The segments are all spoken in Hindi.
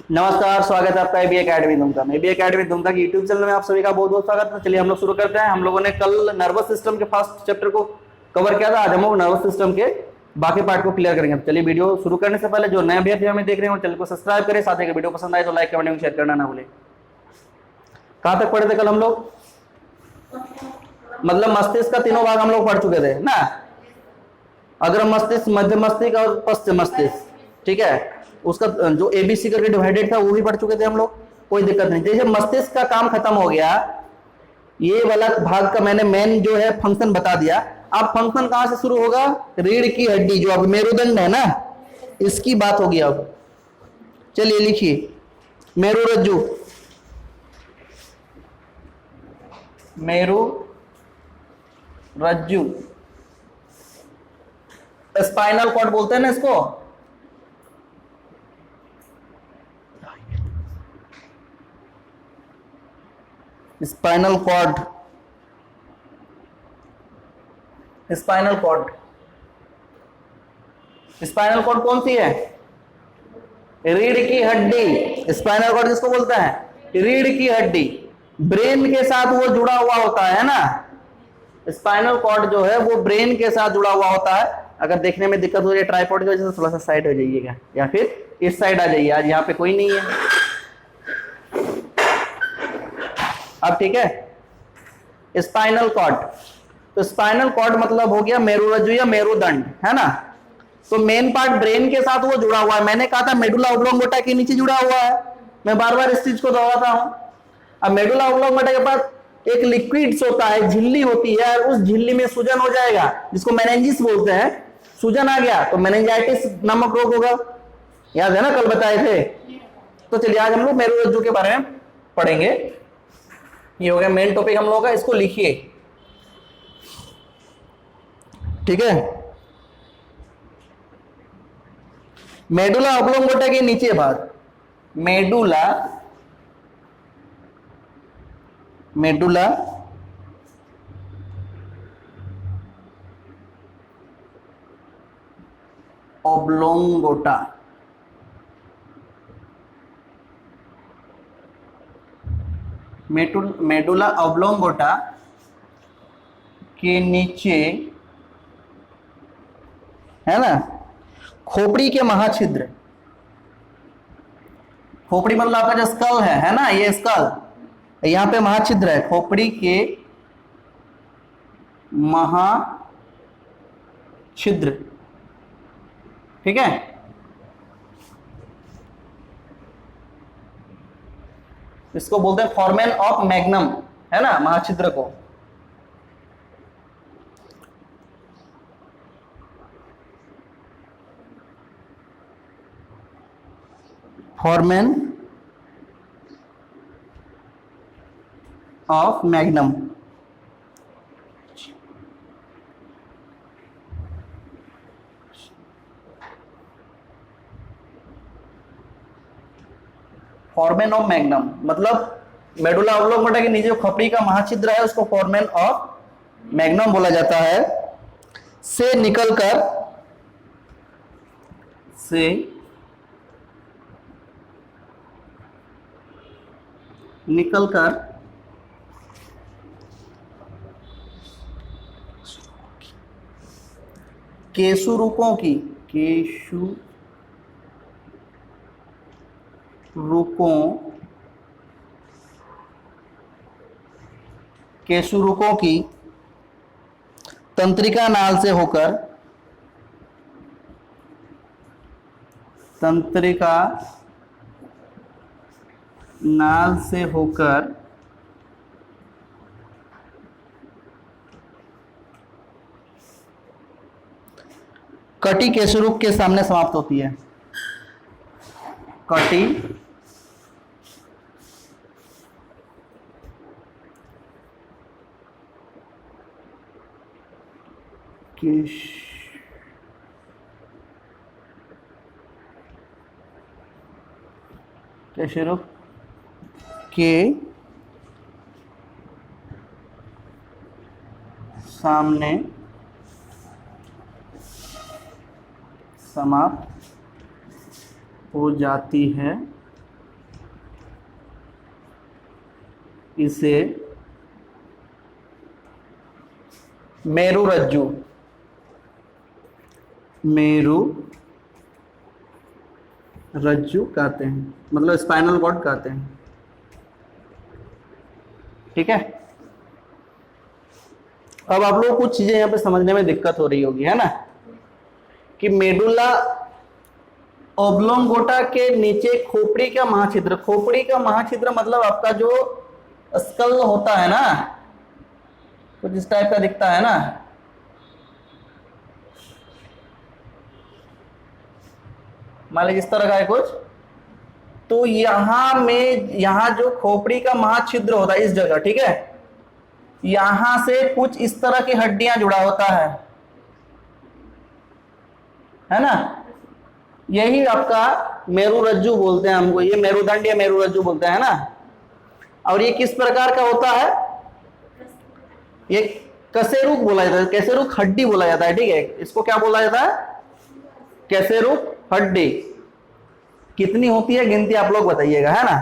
नमस्कार, स्वागत है आपका एबी एकेडमी दुमका में। एबी एकेडमी दुमका की यूट्यूब चैनल में आप सभी का बहुत बहुत स्वागत है। चलिए हम लोग शुरू करते हैं। हम लोगों ने कल नर्वस सिस्टम के फर्स्ट चैप्टर को कवर किया था। आज हम लोग नर्वस सिस्टम के बाकी पार्ट को क्लियर करेंगे। चलिए वीडियो शुरू करने से पहले जो नए अभ्यर्थी हमें देख रहे हैं चैनल को सब्सक्राइब करें, साथ ही वीडियो पसंद आए तो लाइक कमेंट शेयर करना ना भूलें। कहां तक पढ़े थे कल हम लोग? मतलब मस्तिष्क का तीनों भाग हम लोग पढ़ चुके थे ना, अग्र मस्तिष्क, मध्य मस्तिष्क और पश्चिम मस्तिष्क। ठीक है, उसका जो एबीसी करके डिवाइडेड था वो भी पढ़ चुके थे हम लोग, कोई दिक्कत नहीं। जैसे मस्तिष्क का काम खत्म हो गया, ये वाला भाग का मैंने मेन जो है फंक्शन बता दिया। अब फंक्शन कहां से शुरू होगा? रीढ़ की हड्डी जो अब मेरुदंड है ना, इसकी बात होगी अब। चलिए लिखिए, मेरुरज्जु, मेरुरज्जु, स्पाइनल कॉर्ड बोलते हैं ना इसको। Spinal cord, spinal cord, spinal cord कौन सी है? रीढ़ की हड्डी। स्पाइनल कॉर्ड किसको बोलते हैं? रीढ़ की हड्डी। ब्रेन के साथ वो जुड़ा हुआ होता है ना, स्पाइनल कॉर्ड जो है वो ब्रेन के साथ जुड़ा हुआ होता है। अगर देखने में दिक्कत हो रही है ट्राइपॉड की वजह से, थोड़ा सा साइड हो जाइएगा या फिर इस साइड आ जाइए। आज यहाँ पे कोई नहीं है। अब ठीक है, स्पाइनल कॉर्ड। तो स्पाइनल कॉर्ड मतलब हो गया मेरुरज्जु या मेरुदंड, है ना। तो मेन पार्ट ब्रेन के साथ वो जुड़ा हुआ है। मैंने कहा था मेडुला ऑब्लोंगेटा के नीचे जुड़ा हुआ है, मैं बार बार इस चीज को दोहराता हूं। अब मेडुला ऑब्लोंगेटा के पास एक लिक्विड्स होता है, झिल्ली होती है, और उस झिल्ली में सूजन हो जाएगा जिसको मेनिंजिस बोलते हैं। सूजन आ गया तो मेनिंजाइटिस नामक रोग होगा, याद है ना, कल बताए थे। तो चलिए आज हम लोग मेरुरज्जु के बारे में पढ़ेंगे। ये हो गया मेन टॉपिक हम लोगों का, इसको लिखिए। ठीक है, मेडुला ऑब्लोंगेटा के नीचे भाग, medulla, medulla oblongata, medulla oblongata के नीचे है ना खोपड़ी के महाछिद्र। खोपड़ी मतलब आपका जो स्कल है ना, ये स्कल, यहां पे महाछिद्र है, खोपड़ी के महाछिद्र। ठीक है, इसको बोलते हैं फोरमेन ऑफ मैग्नम, है ना, महाछिद्र को। Foramen of magnum. Foramen of magnum मतलब मेडुला ऑब्लोंगेटा के नीचे खोपड़ी का महाछिद्र है, उसको फोरमेन ऑफ मैग्नम बोला जाता है। से निकलकर, से निकलकर केशुरुकों की, केशुरुकों की तंत्रिका नाल से होकर, तंत्रिका नाल से होकर कटी केशरुक के सामने समाप्त होती है। कटी केशरुक के सामने समाप्त हो जाती है इसे मेरुरज्जु कहते हैं, मतलब स्पाइनल कॉर्ड कहते हैं। ठीक है, अब आप लोग कुछ चीजें यहां पे समझने में दिक्कत हो रही होगी, है ना, कि मेडुला ओब्लोंगोटा के नीचे खोपड़ी का महाछिद्र, खोपड़ी का महाछिद्र मतलब आपका जो स्कल होता है ना, कुछ इस टाइप का दिखता है ना, मान लीजिए इस तरह का है कुछ, तो यहां जो खोपड़ी का महाछिद्र होता है इस जगह, ठीक है, यहां से कुछ इस तरह की हड्डियां जुड़ा होता है ना, यही आपका मेरुरज्जु बोलते हैं हमको, ये मेरुदंड या मेरुरज्जु बोलते हैं ना। और ये किस प्रकार का होता है, ये कशेरुक बोला जाता है, कशेरुक हड्डी बोला जाता है, ठीक है, इसको क्या बोला जाता है, कशेरुक हड्डी। कितनी होती है गिनती आप लोग बताइएगा, है ना,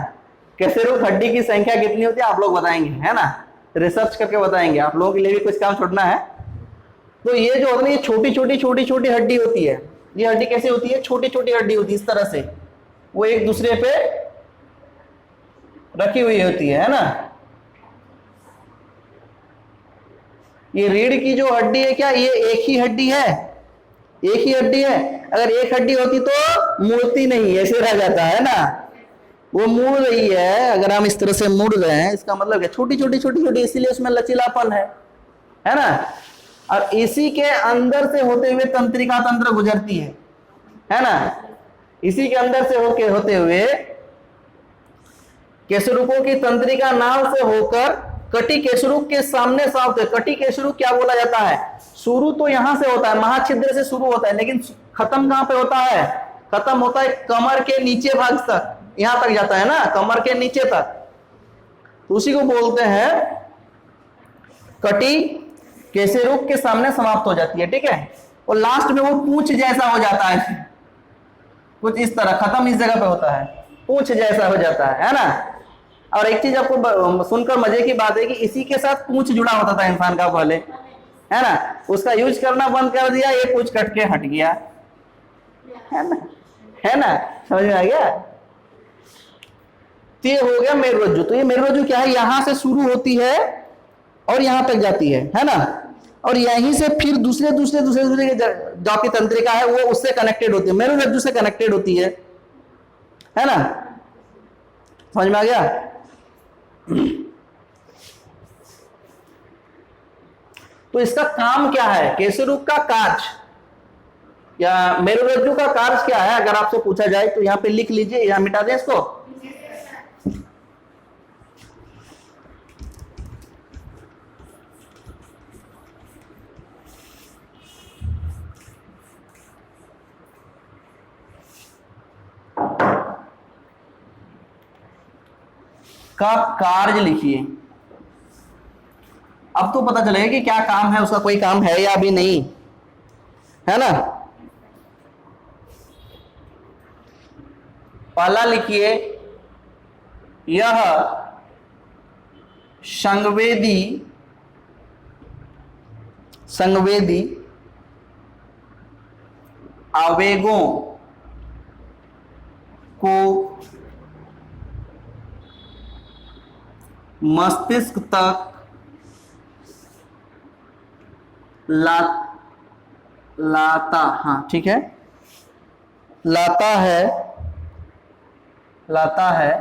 कशेरुक हड्डी की संख्या कितनी होती है आप लोग बताएंगे, है ना, रिसर्च करके बताएंगे, आप लोगों के लिए भी कुछ काम छोड़ना है। तो ये जो होता है, ये छोटी छोटी हड्डी होती है, ये हड्डी कैसे होती है, छोटी छोटी हड्डी होती है इस तरह से, वो एक दूसरे पे रखी हुई होती है ना। ये रीढ़ की जो हड्डी है, क्या ये एक ही हड्डी है, एक ही हड्डी है, अगर एक हड्डी होती तो मुड़ती नहीं, ऐसे रह जाता है ना, वो मुड़ रही है, अगर हम इस तरह से मुड़ रहे हैं, इसका मतलब क्या, छोटी छोटी, इसीलिए उसमें लचीलापन है ना। और इसी के अंदर से होते हुए तंत्रिका तंत्र गुजरती है ना, इसी के अंदर से होते हुए केशरुकों की तंत्रिका नाल से होकर कटी केशरुक के सामने साफ, कटी केशरुक क्या बोला जाता है, शुरू तो यहां से होता है, महाछिद्र से शुरू होता है, लेकिन खत्म कहां पे होता है, खत्म होता है कमर के नीचे भाग तक, यहां तक जाता है ना, कमर के नीचे तक, तो उसी को बोलते हैं कटी केशरुक के सामने समाप्त हो जाती है, ठीक है, और लास्ट में वो पूंछ जैसा हो जाता है, कुछ इस तरह, खत्म इस जगह पे होता है, पूंछ जैसा हो जाता है ना। और एक चीज आपको सुनकर मजे की बात है कि इसी के साथ पूंछ जुड़ा होता था इंसान का पहले, है ना, उसका यूज करना बंद कर दिया, ये पूंछ कट के हट गया, है ना, समझ में आ गया। तो ये हो गया मेरुरज्जु। तो ये मेरुरज्जु क्या है, यहां से शुरू होती है और यहां तक जाती है ना, और यहीं से फिर दूसरे जो आपकी तंत्रिका है वो उससे कनेक्टेड होती है, मेरुरज्जु से कनेक्टेड होती है ना, समझ में आ गया। तो इसका काम क्या है, केशरुक का कार्य या मेरुरज्जु का कार्य क्या है, अगर आपसे पूछा जाए तो यहां पे लिख लीजिए, यहां मिटा दें इसको। का कार्य लिखिए, अब तो पता चलेगा कि क्या काम है उसका, कोई काम है या भी नहीं, है ना। पहला लिखिए, यह संवेदी आवेगों को मस्तिष्क तक लाता, हाँ ठीक है, लाता है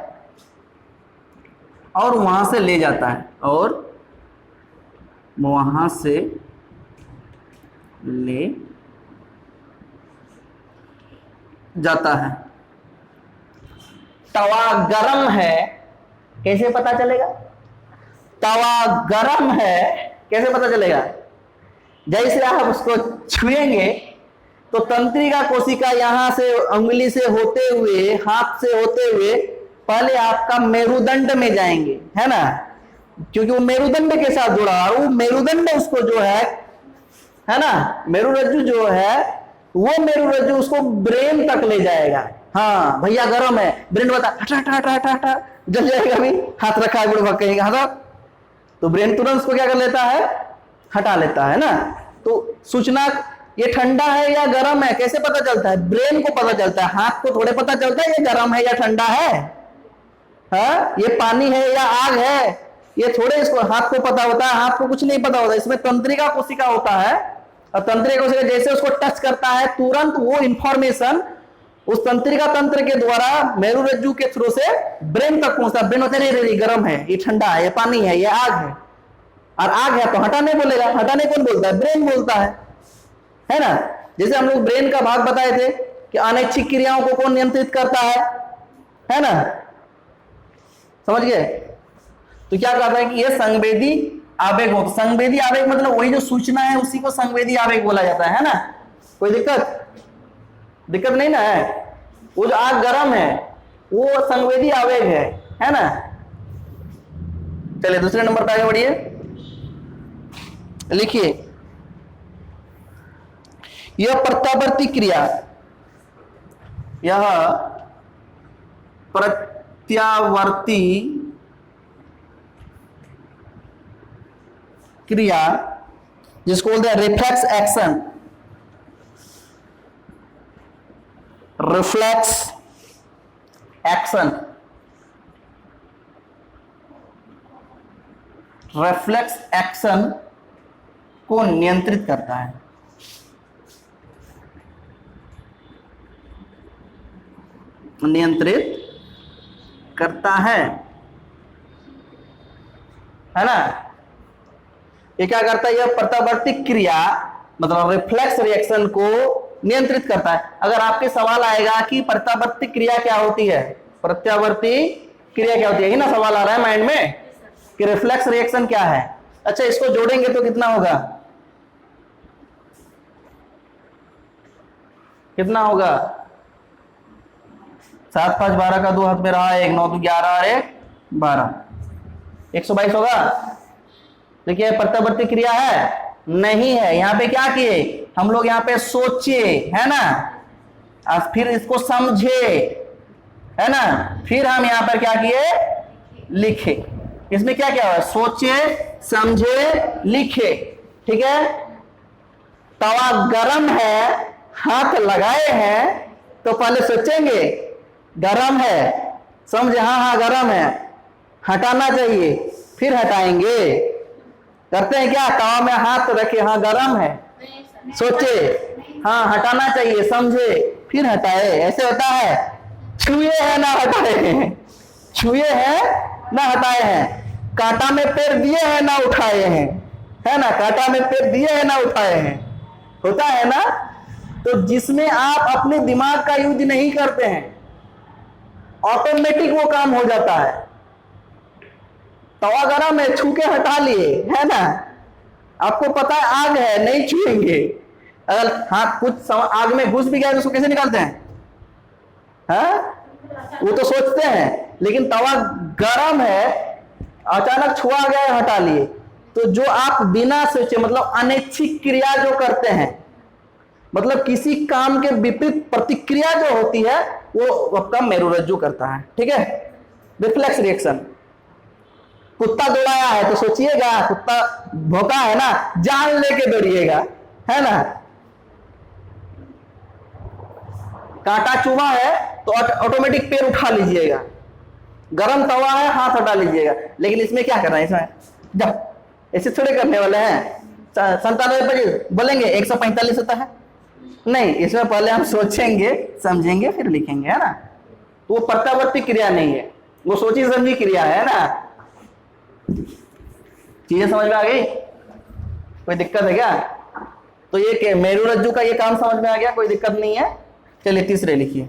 और वहां से ले जाता है, और वहां से ले जाता है। तवा गरम है, कैसे पता चलेगा, तवा गरम है कैसे पता चलेगा, जैसे आप उसको छुएंगे तो तंत्रिका कोशिका यहां से उंगली से होते हुए, हाथ से होते हुए पहले आपका मेरुदंड में जाएंगे, है ना, क्योंकि वो मेरुदंड के साथ जुड़ा है, वो मेरुदंड उसको जो है ना, मेरुरज्जु जो है वो मेरुरज्जु उसको ब्रेन तक ले जाएगा, हाँ भैया गरम है, ब्रेन बता हटा हटा हटा हटा हटा, जल जाएगा भी, हाथ रखा है बुढ़वा कहेगा हटा, तो ब्रेन तुरंत उसको क्या कर लेता है, हटा लेता है ना। तो सूचना ये ठंडा है या गर्म है कैसे पता चलता है, ब्रेन को पता चलता है, हाथ को थोड़े पता चलता है ये गर्म है या ठंडा है, हाँ ये पानी है या आग है, ये थोड़े इसको हाथ को पता होता है, हाथ को कुछ नहीं पता होता। इसमें तंत्रिका कोशिका होता है, और तंत्रिका कोशिका जैसे उसको टच करता है तुरंत वो इंफॉर्मेशन उस तंत्रिका तंत्र के द्वारा मेरुरज्जु के थ्रू से ब्रेन तक पहुंचता है। ब्रेन होता है रे गर्म है, ये ठंडा है, ये पानी है, ये आग है, और आग है तो हटाने बोलेगा, हटाने कौन बोलता है, ब्रेन बोलता है ना। जैसे हम लोग ब्रेन का भाग बताए थे कि अनैच्छिक क्रियाओं को कौन नियंत्रित करता है ना, समझ गए। तो क्या कहता है कि ये संवेदी आवेग हो, संवेदी आवेग मतलब वही जो सूचना है उसी को संवेदी आवेग बोला जाता है ना। कोई दिक्कत नहीं ना है, वो जो आग गर्म है वो संवेदी आवेग है ना। चलिए दूसरे नंबर पे आगे बढ़िए, लिखिए यह प्रत्यावर्ती क्रिया, यह प्रत्यावर्ती क्रिया जिसको बोलते हैं reflex action, reflex action, reflex action को नियंत्रित करता है। नियंत्रित करता है ना। ये क्या करता है, यह प्रत्यावर्ती क्रिया मतलब रिफ्लेक्स रिएक्शन को नियंत्रित करता है। अगर आपके सवाल आएगा कि प्रत्यावर्ती क्रिया क्या होती है, प्रत्यावर्ती क्रिया क्या होती है, ना सवाल आ रहा है माइंड में कि रिफ्लेक्स रिएक्शन क्या है। अच्छा इसको जोड़ेंगे तो कितना होगा, कितना होगा, 7 5 12 का 2 हाथ में रहा, 1 9 2 11 और 1 12, 122 होगा। देखिए प्रत्यावर्ती क्रिया है नहीं है, यहाँ पे क्या किए हम लोग, यहाँ पे सोचे है ना, और फिर इसको समझे है ना, फिर हम यहाँ पर क्या किए लिखे। इसमें क्या क्या हुआ, सोचे समझे लिखे, ठीक है। तवा गरम है, हाथ लगाए हैं तो पहले सोचेंगे गरम है, समझे हाँ हाँ गरम है, हटाना चाहिए, फिर हटाएंगे। करते हैं क्या, तवा में हाथ रखे हाँ गरम है, सोचे हाँ हटाना चाहिए, समझे फिर हटाए, ऐसे होता है। छुए हैं ना हटाए हैं, छुए हैं ना हटाए हैं, कांटा में पैर दिए हैं ना उठाए हैं, है ना, कांटा में पैर दिए हैं ना उठाए हैं, होता है ना। तो जिसमें आप अपने दिमाग का यूज नहीं करते हैं ऑटोमेटिक वो काम हो जाता है। तवा गरम है, छू के हटा लिए है ना, आपको पता है आग है, नहीं छुएंगे। अगर हाथ कुछ आग में घुस भी गया तो उसको कैसे निकालते हैं, हाँ वो तो सोचते हैं, लेकिन तवा गरम है अचानक छुआ गया हटा लिए। तो जो आप बिना सोचे मतलब अनैच्छिक क्रिया जो करते हैं, मतलब किसी काम के विपरीत प्रतिक्रिया जो होती है वो आपका मेरुरज्जु करता है, ठीक है। रिफ्लेक्स रिएक्शन, कुत्ता दौड़ाया है तो सोचिएगा, कुत्ता भौंका है ना, जान लेके दौड़िएगा है ना। कांटा चुभा है तो ऑटोमेटिक पैर उठा लीजिएगा, गरम तवा है हाथ हटा लीजिएगा। लेकिन इसमें क्या करना है, इसमें जब ऐसे थोड़े करने वाले हैं, 97 बोलेंगे 145 होता है नहीं, इसमें पहले हम सोचेंगे समझेंगे फिर लिखेंगे, है ना। तो वो प्रत्यावर्ती क्रिया नहीं है, वो सोची समझी क्रिया है ना। चीजें समझ में आ गई, कोई दिक्कत है क्या। तो ये मेरुरज्जु का ये काम समझ में आ गया, कोई दिक्कत नहीं है। चलिए तीसरे लिखिए,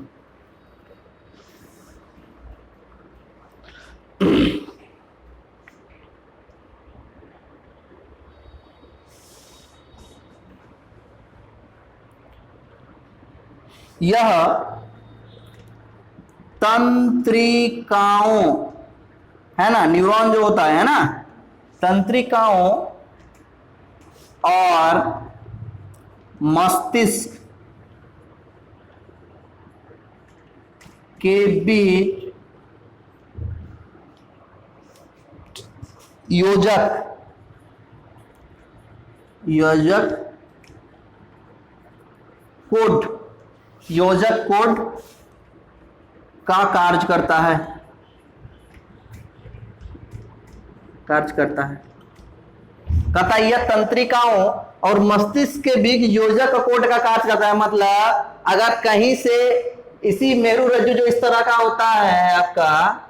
यह तंत्रिकाओं है ना, न्यूरॉन जो होता है ना, तंत्रिकाओं और मस्तिष्क के बीच योजक कोड का कार्य करता है कहता है यह तंत्रिकाओं और मस्तिष्क के बीच योजक कोड का कार्य करता है। मतलब अगर कहीं से इसी मेरु रज्जु जो इस तरह का होता है आपका,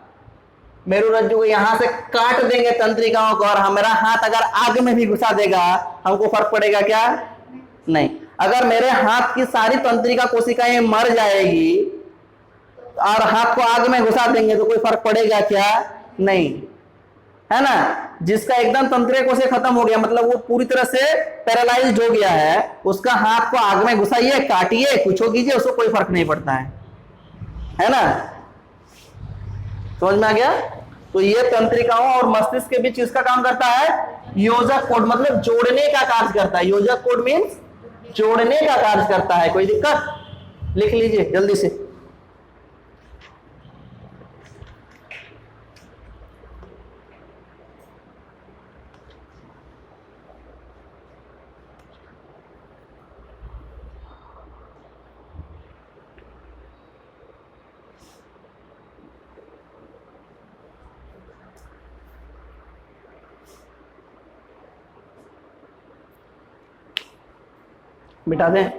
मेरु रज्जु को यहां से काट देंगे तंत्रिकाओं को, और हमारा हाथ अगर आग में भी घुसा देगा हमको फर्क पड़ेगा क्या? नहीं। अगर मेरे हाथ की सारी तंत्रिका कोशिकाएं मर जाएगी और हाथ को आग में घुसा देंगे तो कोई फर्क पड़ेगा क्या? नहीं, है ना। जिसका एकदम तंत्रिका कोशिका खत्म हो गया, मतलब वो पूरी तरह से पैरालाइज्ड हो गया है, उसका हाथ को आग में घुसाइए, काटिए, कुछ कीजिए, उसको कोई फर्क नहीं पड़ता है ना। समझ में आ गया? तो ये तंत्रिकाओं और मस्तिष्क के बीच इसका काम करता है योजक कोड, मतलब जोड़ने का कार्य करता है। योजक कोड मीन्स जोड़ने का कार्य करता है। कोई दिक्कत? लिख लीजिए जल्दी से। मिटा दें।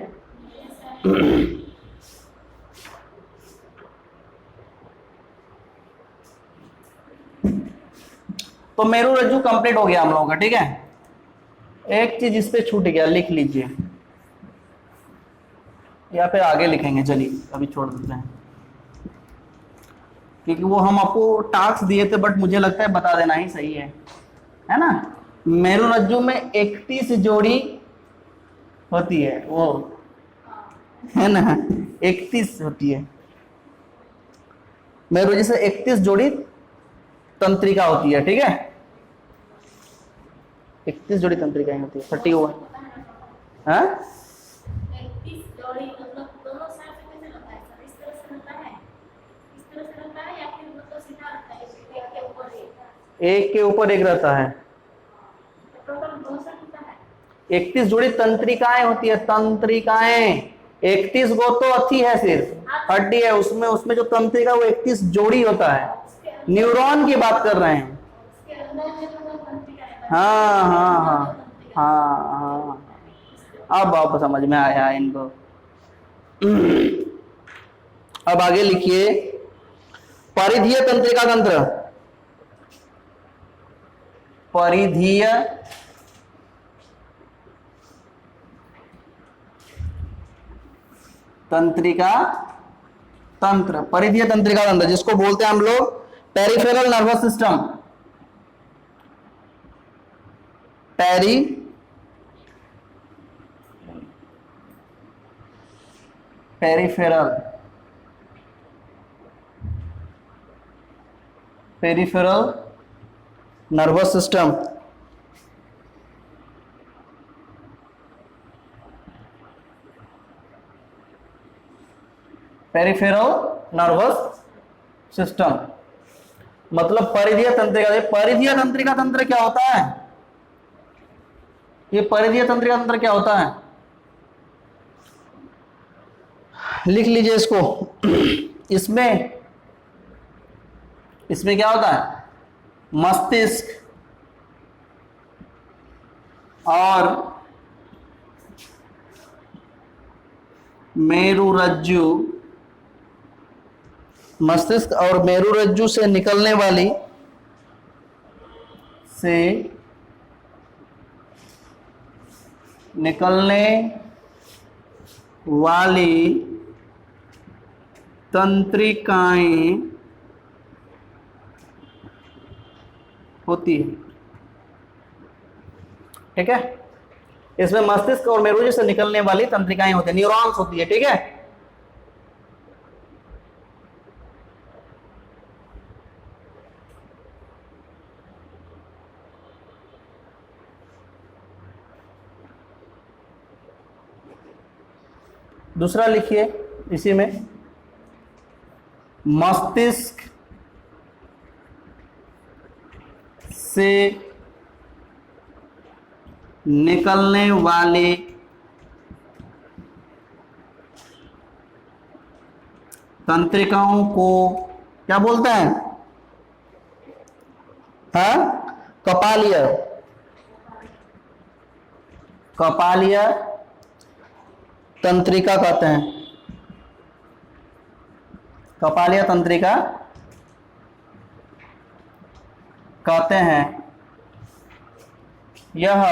तो मेरु रज्जु कंप्लीट हो गया हम लोगों का, ठीक है। एक चीज इस पे छूट गया, लिख लीजिए या फिर आगे लिखेंगे, चलिए अभी छोड़ देते हैं, क्योंकि वो हम आपको टास्क दिए थे, बट मुझे लगता है बता देना ही सही है ना। मेरु रज्जु में 31 जोड़ी होती है, वो है ना, 31 होती है। मेरु रज्जु से 31 जोड़ी तंत्रिका होती है, ठीक है। 31 जोड़ी तंत्रिकाएं होती है, 31। हाँ, 31 जोड़ी मतलब दोनों साइड से कैसे लगता है सर? इस तरह से लगता है, इस तरह से लगता है, या फिर मतलब सीधा लगता है, एक के ऊपर एक के ऊपर एक रहता है। टोटल 2 सेट होता है। 31 जोड़ी तंत्रिकाएं होती है, तंत्रिकाएं। 31 गो तो अथी है, सिर्फ हड्डी है, उसमें जो तंत्रिका वो 31 जोड़ी होता है। न्यूरॉन की बात कर रहे हैं। हाँ हाँ हाँ हाँ हाँ, अब आप समझ में आया इनको। अब आगे लिखिए, परिधीय तंत्रिका तंत्र। परिधीय तंत्रिका तंत्र, परिधीय तंत्रिका तंत्र, जिसको बोलते हैं हम लोग peripheral nervous system. Peripheral nervous system. Peripheral nervous system मतलब परिधीय तंत्रिका। परिधीय तंत्रिका तंत्र क्या होता है? ये परिधीय तंत्रिका तंत्र क्या होता है? लिख लीजिए इसको। इसमें क्या होता है? मस्तिष्क और मेरुरज्जु, मस्तिष्क और मेरुरज्जु से निकलने वाली तंत्रिकाएं होती है, ठीक है। इसमें मस्तिष्क और मेरुरज्जु से निकलने वाली तंत्रिकाएं होती है, न्यूरॉन्स होती है, ठीक है। दूसरा लिखिए इसी में, मस्तिष्क से निकलने वाले तंत्रिकाओं को क्या बोलते हैं? हाँ, कपालीय, कपालीय तंत्रिका कहते हैं, कपालीय तंत्रिका कहते हैं। यह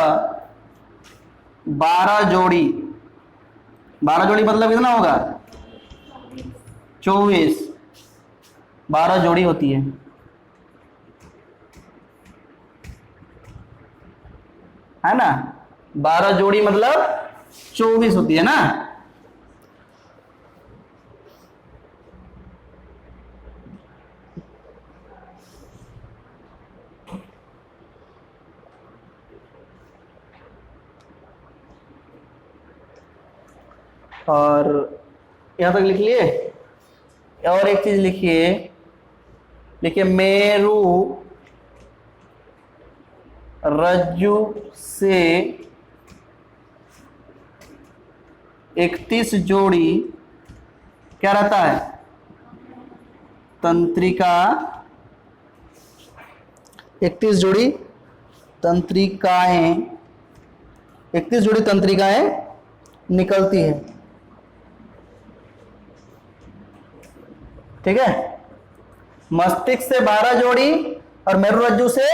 12 जोड़ी, 12 जोड़ी मतलब कितना होगा? 24, 12 जोड़ी होती है ना? 12 जोड़ी मतलब 24 होती है ना? और यहां तक लिख लिए। और एक चीज लिखिए, लिखिए मेरु रज्जु से 31 जोड़ी क्या रहता है? तंत्रिका, 31 जोड़ी तंत्रिकाएं, 31 जोड़ी तंत्रिकाएं निकलती है। ठीक है, मस्तिष्क से 12 जोड़ी और मेरुरज्जु से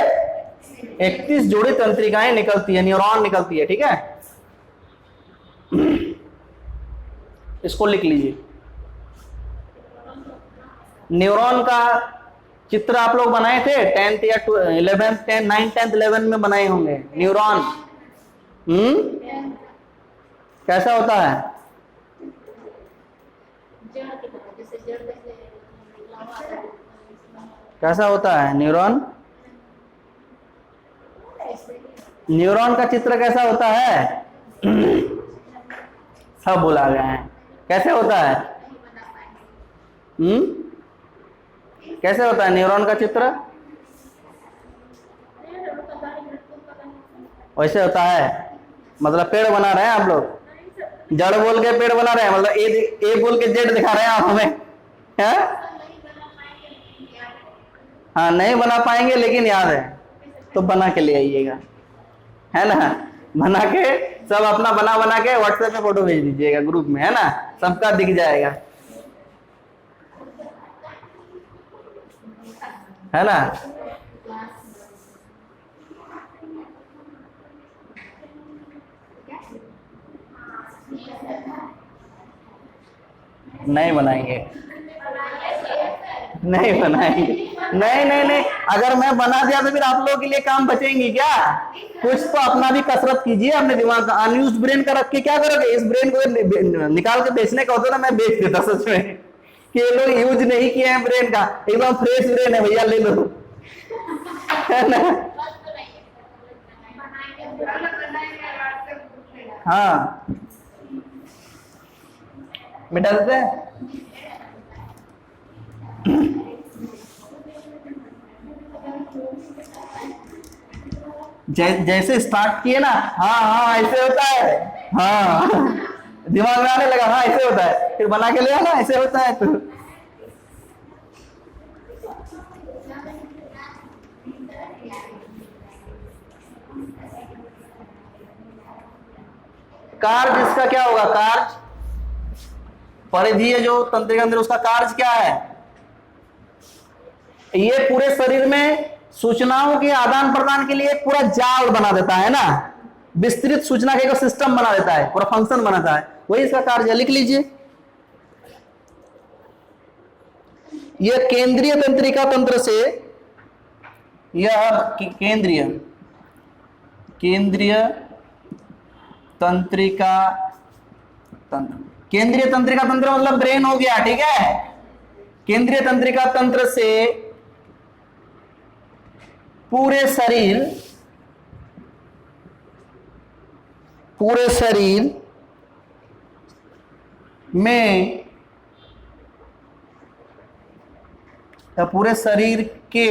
31 जोड़ी तंत्रिकाएं निकलती है, न्यूरॉन निकलती है। ठीक है, इसको लिख लीजिए। न्यूरॉन का चित्र आप लोग बनाए थे 10th या 11th 10 9th 10th 11th में बनाए होंगे। न्यूरॉन कैसा होता है? कैसा होता है न्यूरॉन? न्यूरॉन का चित्र कैसा होता है? सब भुला गए हैं। कैसे होता है? कैसे होता है न्यूरॉन का चित्र? वैसे होता है, मतलब पेड़ बना रहे हैं आप लोग, जड़ बोल के पेड़ बना रहे हैं, मतलब ए बोल के जेड दिखा रहे हैं आप हमें, है? हाँ, नहीं बना पाएंगे लेकिन याद है, तो बना के ले आइएगा, है ना? बना के सब अपना बना के व्हाट्सएप में फोटो भेज दीजिएगा ग्रुप में, है ना? सबका दिख जाएगा, है ना? नहीं बनाएंगे, नहीं बनाएंगे, नहीं, अगर मैं बना दिया तो फिर आप लोगों के लिए काम बचेंगी क्या? कुछ तो अपना भी कसरत कीजिए, अपने दिमाग का। अनयूज्ड ब्रेन का रख के क्या करोगे? इस ब्रेन को निकाल के बेचने का होता ना, मैं बेच देता सच में, कि ये लोग यूज नहीं किए हैं ब्रेन का, एकदम फ्रेश ब्रेन है भैया, ले लो, है ना? हाँ, मिटा देते हैं। जैसे स्टार्ट किए ना, हाँ ऐसे होता है, हाँ दिमाग में आने लगा, हाँ ऐसे होता है, फिर बना के ले आना, ऐसे होता है। तो कार्य इसका क्या होगा? कार्य परिधीय जो तंत्रिका अंदर, उसका कार्य क्या है? ये पूरे शरीर में सूचनाओं के आदान प्रदान के लिए एक पूरा जाल बना देता है ना, विस्तृत सूचना का सिस्टम बना देता है, पूरा फंक्शन बनाता है, वही इसका कार्य। लिख लीजिए, यह केंद्रीय तंत्रिका तंत्र से, यह केंद्रीय तंत्रिका तंत्र, केंद्रीय तंत्रिका तंत्र मतलब ब्रेन हो गया, ठीक है? केंद्रीय तंत्रिका तंत्र से पूरे शरीर में या पूरे शरीर के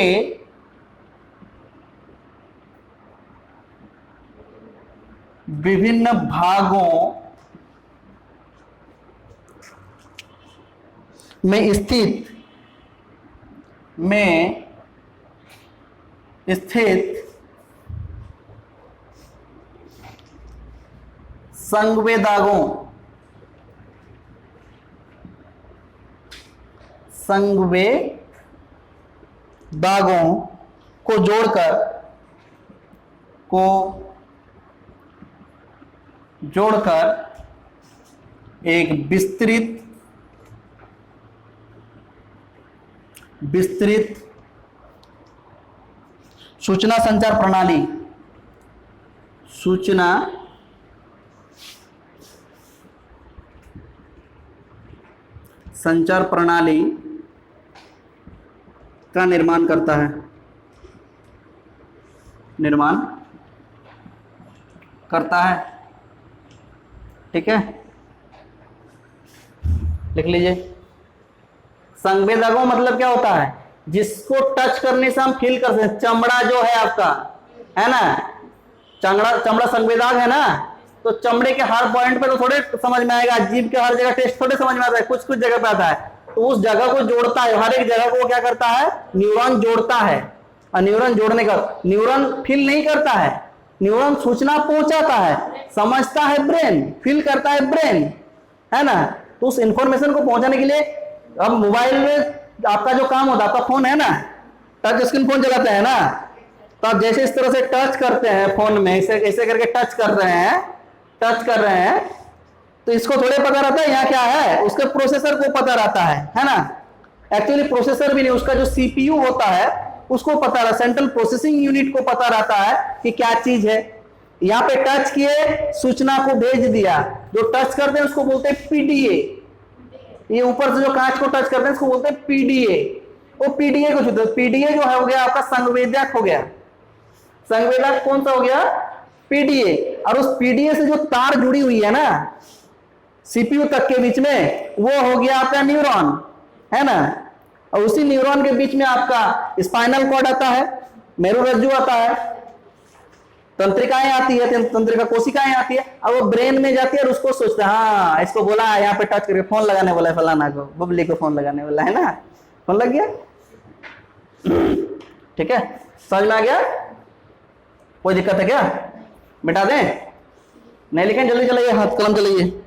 विभिन्न भागों में स्थित संवेदागों को जोड़कर एक विस्तृत सूचना संचार प्रणाली का निर्माण करता है। ठीक है, लिख लीजिए। संवेदकों मतलब क्या होता है? जिसको टच करने से हम फील कर सकते हैं। चमड़ा जो है आपका, है ना, चमड़ा संवेदक है ना, तो चमड़े के हर पॉइंट पे तो थोड़े समझ में आएगा, जीभ के हर जगह टेस्ट थोड़े समझ में आता है, कुछ कुछ जगह पे आता है। तो उस जगह को जोड़ता है, हर एक जगह को क्या करता है? न्यूरॉन जोड़ता है। और न्यूरॉन जोड़ने का, न्यूरॉन फील नहीं करता है, न्यूरॉन सूचना पहुंचाता है, समझता है ब्रेन, फील करता है ब्रेन, है ना। तो उस इंफॉर्मेशन को पहुंचाने के लिए अब मोबाइल में आपका जो काम होता है, आपका फोन है ना, टच स्क्रीन फोन चलाते हैं ना, तो आप जैसे इस तरह से टच करते हैं फोन में, ऐसे करके टच कर रहे हैं, तो इसको थोड़े पता रहता है यहाँ क्या है, उसके प्रोसेसर को पता रहता है ना। एक्चुअली प्रोसेसर भी नहीं, उसका जो सीपीयू होता है उसको पता रहता, सेंट्रल प्रोसेसिंग यूनिट को पता रहता है कि क्या चीज है। यहाँ पे टच किए, सूचना को भेज दिया, जो टच करते हैं उसको बोलते हैं पीडीए। ये ऊपर से जो कांच को टच करते हैं उसको बोलते हैं पीडीए। वो पीडीए को छूते, पीडीए जो है हो गया आपका संवेदक हो गया। संवेदक कौन सा हो गया? पीडीए। और उस पीडीए से जो तार जुड़ी हुई है ना सीपीयू तक के बीच में, वो हो गया आपका न्यूरॉन, है ना। और उसी न्यूरॉन के बीच में आपका स्पाइनल कॉर्ड आता है, मेरुरज्जु आता है, तंत्रिकाएं आती है, तंत्रिका कोशिकाएं आती है, और वो ब्रेन में जाती है और उसको सोचता है, हाँ इसको बोला है यहाँ पे टच करके फोन लगाने वाला है, फलाना को, बुबली को फोन लगाने वाला है ना, फोन लग गया। ठीक है, समझ में आ गया? कोई दिक्कत है क्या? मिटा दें? नहीं लिखें, जल्दी चलाइए, हाथ कलम चलाइए।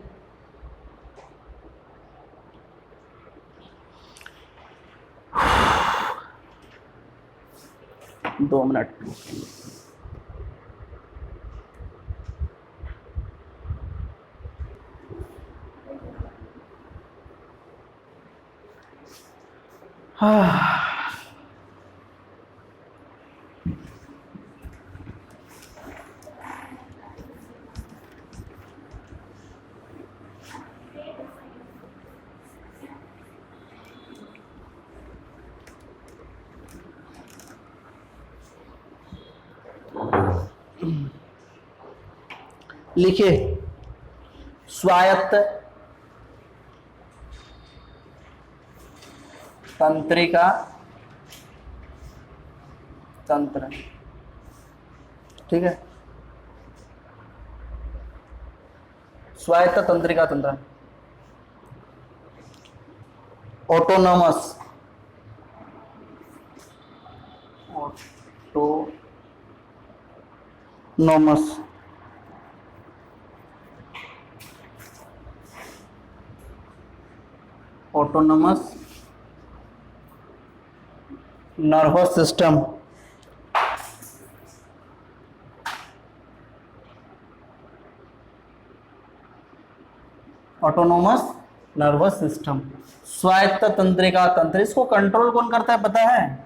दो मिनट। लिखिए, स्वायत्त तंत्रिका तंत्र। ठीक है, स्वायत्त तंत्रिका तंत्र, autonomous, autonomous nervous system. Autonomous nervous system, स्वायत्त तंत्रिका तंत्र। इसको कंट्रोल कौन करता है पता है?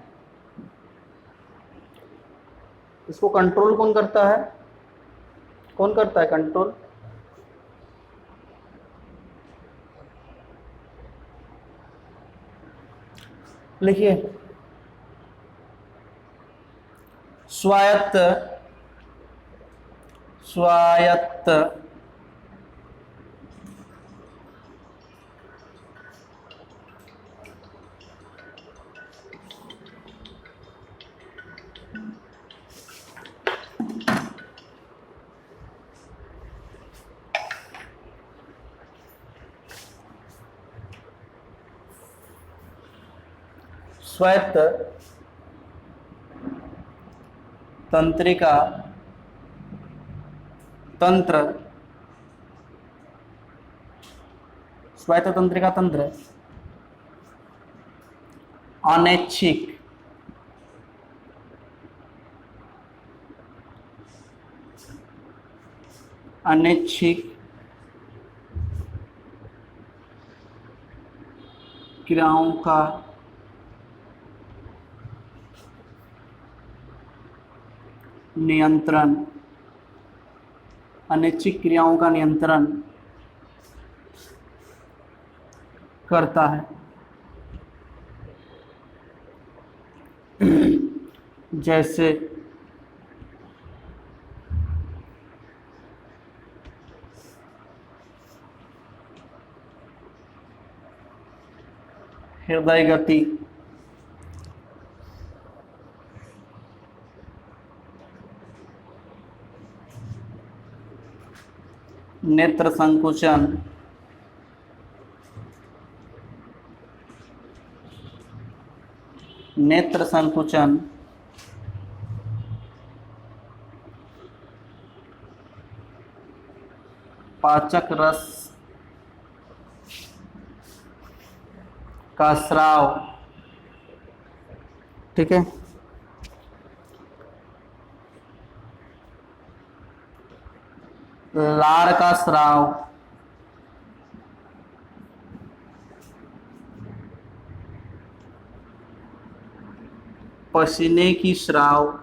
इसको कंट्रोल कौन करता है? कौन करता है कंट्रोल? लिखिए, स्वायत्त स्वायत्त तंत्रिका तंत्र, स्वायत्त तंत्रिका तंत्र अनैच्छिक क्रियाओं का नियंत्रण, अनैच्छिक क्रियाओं का नियंत्रण करता है। जैसे हृदय गति, नेत्र संकुचन, नेत्र संकुचन, पाचक रस का स्राव, ठीक है, लार का स्राव, पसीने की स्राव,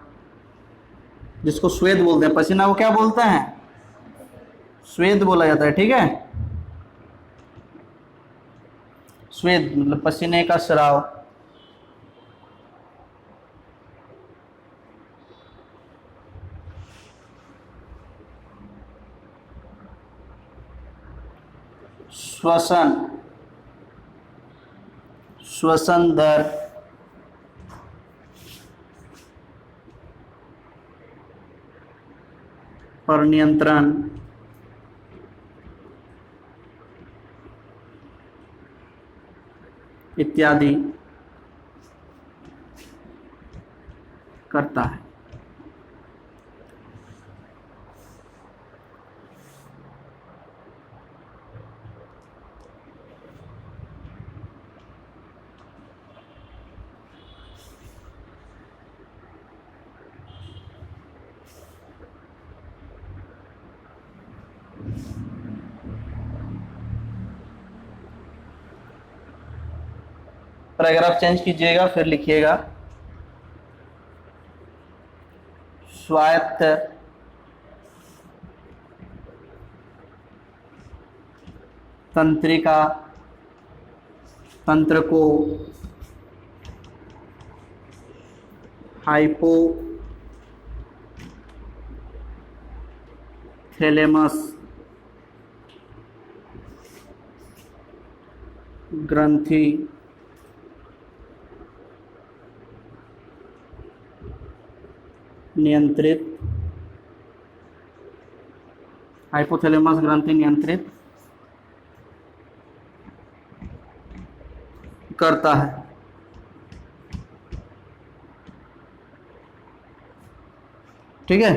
जिसको स्वेद बोलते हैं, पसीना को क्या बोलते हैं, स्वेद बोला जाता है, ठीक है, स्वेद मतलब पसीने का स्राव, श्वसन, श्वसन दर, पर नियंत्रण, इत्यादि करता है। पैराग्राफ चेंज कीजिएगा, फिर लिखिएगा स्वायत्त तंत्रिका तंत्र को हाइपोथैलेमस ग्रंथि नियंत्रित, हाइपोथैलेमस ग्रंथि नियंत्रित करता है। ठीक है,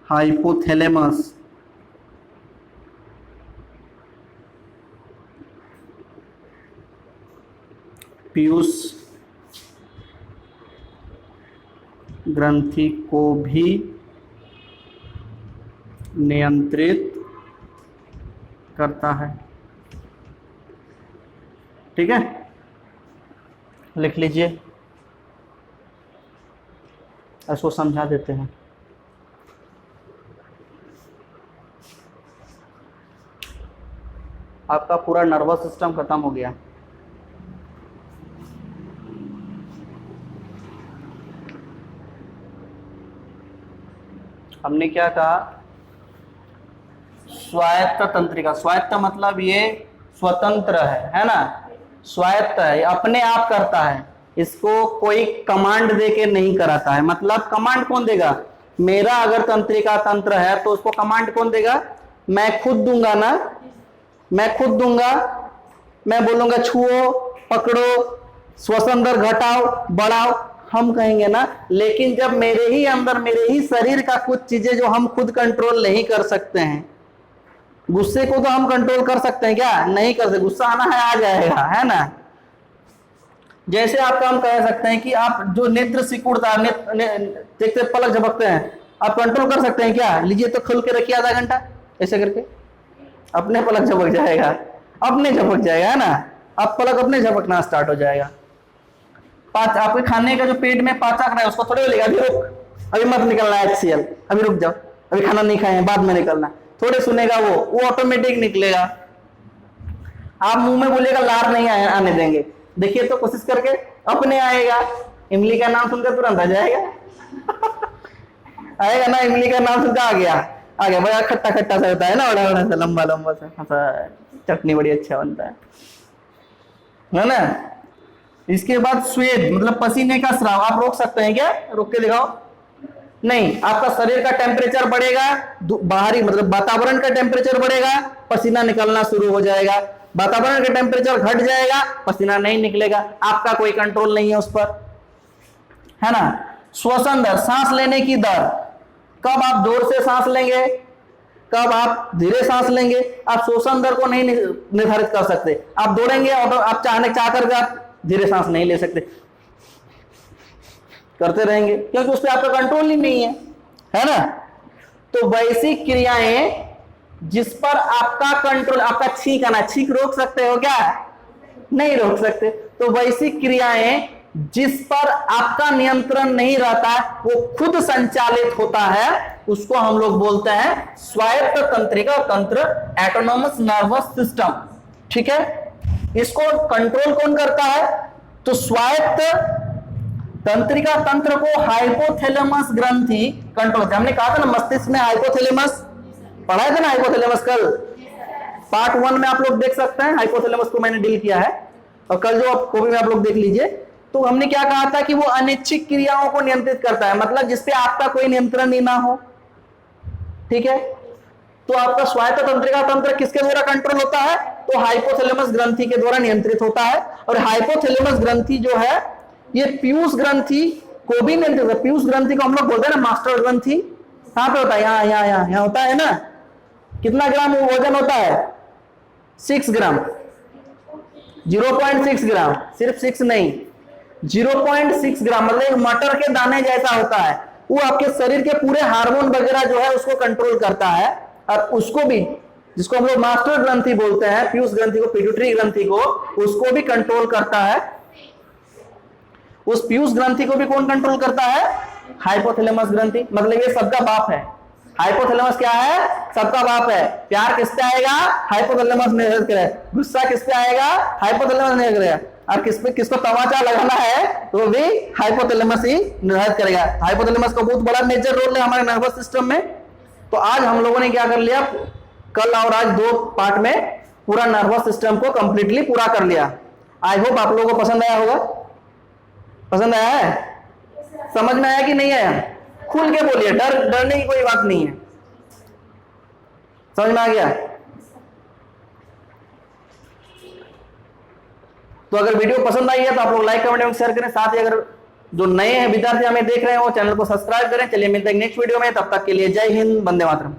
हाइपोथैलेमस पीयूष ग्रंथि को भी नियंत्रित करता है। ठीक है, लिख लीजिए, इसको समझा देते हैं। आपका पूरा नर्वस सिस्टम खत्म हो गया। हमने क्या कहा, स्वायत्त तंत्रिका, स्वायत्त मतलब ये स्वतंत्र है ना, स्वायत्त है, अपने आप करता है, इसको कोई कमांड देके नहीं कराता है। मतलब कमांड कौन देगा, मेरा अगर तंत्रिका तंत्र है तो उसको कमांड कौन देगा, मैं खुद दूंगा ना, मैं खुद दूंगा। मैं बोलूंगा छुओ, पकड़ो, श्वसन दर घटाओ, बढ़ाओ, हम कहेंगे ना। लेकिन जब मेरे ही अंदर, मेरे ही शरीर का कुछ चीजें जो हम खुद कंट्रोल नहीं कर सकते हैं, गुस्से को तो हम कंट्रोल कर सकते हैं क्या? नहीं कर सकते। गुस्सा आना है, आ जाएगा, है ना। जैसे आपका हम कह सकते हैं कि आप जो नेत्र सिकुड़ता, देखते पलक झपकते हैं, आप कंट्रोल कर सकते हैं क्या? लीजिए तो खुल के रखिए आधा घंटा ऐसे करके, अपने पलक झपक जाएगा, अपने झपक जाएगा, है ना। अब पलक अपने झपकना स्टार्ट हो जाएगा। आपके खाने का जो पेट में पाचक रहा है उसको थोड़े बोलेगा अभी रुक, अभी मत निकलना है HCl, अभी रुक जाओ, अभी खाना नहीं खाए, बाद में निकलना, थोड़े सुनेगा वो ऑटोमेटिक निकलेगा। आप मुंह में बोलेगा लार नहीं आने देंगे, देखिए तो कोशिश करके अपने आएगा। इमली का नाम सुनकर तुरंत आ जाएगा आएगा ना, इमली का नाम सुनकर आ गया बड़ा खट्टा खट्टा सा होता है ना, बड़ा बड़ा सा लंबा लंबा सा, चटनी बड़ी अच्छा बनता है ना। इसके बाद स्वेद मतलब पसीने का स्राव, आप रोक सकते हैं क्या? रोक के दिखाओ। नहीं, आपका शरीर का टेम्परेचर बढ़ेगा, बाहरी मतलब वातावरण का टेम्परेचर बढ़ेगा, पसीना निकलना शुरू हो जाएगा। वातावरण का टेम्परेचर घट जाएगा, पसीना नहीं निकलेगा, आपका कोई कंट्रोल नहीं है उस पर, है ना। श्वसन दर, सांस लेने की दर, कब आप जोर से सांस लेंगे, कब आप धीरे सांस लेंगे, आप श्वसन दर को नहीं निर्धारित कर सकते। आप दौड़ेंगे और आप चाह करके आप धीरे सांस नहीं ले सकते, करते रहेंगे क्योंकि उस पर आपका कंट्रोल ही नहीं है ना। तो वैसी क्रियाएं जिस पर आपका कंट्रोल, आपका छींक आना, छींक रोक सकते हो क्या? नहीं रोक सकते। तो वैसी क्रियाएं जिस पर आपका नियंत्रण नहीं रहता, वो खुद संचालित होता है, उसको हम लोग बोलते हैं स्वायत्त तंत्रिका तंत्र, ऑटोनोमस नर्वस सिस्टम। ठीक है, इसको कंट्रोल कौन करता है? तो स्वायत्त तंत्रिका तंत्र को हाइपोथैलेमस ग्रंथि कंट्रोल करता है। हमने कहा था ना मस्तिष्क में हाइपोथैलेमस, पढ़ाया था ना हाइपोथैलेमस कल, पार्ट 1 में आप लोग देख सकते हैं, हाइपोथैलेमस को मैंने डील किया है, और कल जो आप कॉपी में आप लोग देख लीजिए। तो हमने क्या कहा था कि वो अनिच्छिक क्रियाओं को नियंत्रित करता है, मतलब जिसपे आपका कोई नियंत्रण ही ना हो। ठीक है, तो आपका स्वायत्त तंत्रिका तंत्र किसके द्वारा कंट्रोल होता है? तो हाइपोथैलेमस ग्रंथि के द्वारा नियंत्रित होता है। और हाइपोथैलेमस ग्रंथि जो है ये पीयूष ग्रंथि को भी नियंत्रित है। पीयूष ग्रंथि को हम लोग बोलते हैं ना मास्टर ग्रंथि, कहां पे होता है? यहाँ होता है ना। कितना ग्राम वजन होता है? 6 ग्राम, 0.6 ग्राम, सिर्फ 6 नहीं, 0.6 ग्राम, मतलब एक मटर के दाने जैसा होता है। वो आपके शरीर के पूरे हार्मोन वगैरह जो है उसको कंट्रोल करता है, और उसको भी, जिसको हम लोग मास्टर ग्रंथि बोलते हैं, पीयूष ग्रंथि को, पिट्यूटरी ग्रंथि को, उसको भी कंट्रोल करता है। उस पीयूष ग्रंथि को भी कौन कंट्रोल करता है? हाइपोथैलेमस ग्रंथि। मतलब ये सबका बाप है। हाइपोथैलेमस क्या है? सबका बाप है। प्यार किस पे आएगा? हाइपोथैलेमस निर्धारित करेगा। गुस्सा किस पे आएगा? हाइपोथैलेमस निर्धारित करेगा। और किस पे, किसको तमाचा लगाना है तो भी हाइपोथैलेमस ही निर्धारित करेगा। हाइपोथैलेमस का बहुत बड़ा मेजर रोल है हमारे नर्वस सिस्टम में। तो आज हम लोगों ने क्या कर लिया, कल और आज 2 पार्ट में पूरा नर्वस सिस्टम को कंप्लीटली पूरा कर लिया। आई होप आप लोगों को पसंद आया होगा। पसंद आया है? समझ में आया कि नहीं आया? खुल के बोलिए, डरने की कोई बात नहीं है। समझ में आ गया? तो अगर वीडियो पसंद आई है तो आप लोग लाइक कमेंट एवं शेयर करें। साथ ही अगर जो नए हैं विद्यार्थी हमें देख रहे हैं वो चैनल को सब्सक्राइब करें। चलिए मिलते हैं नेक्स्ट वीडियो में, तब तक के लिए जय हिंद, वंदे मातरम।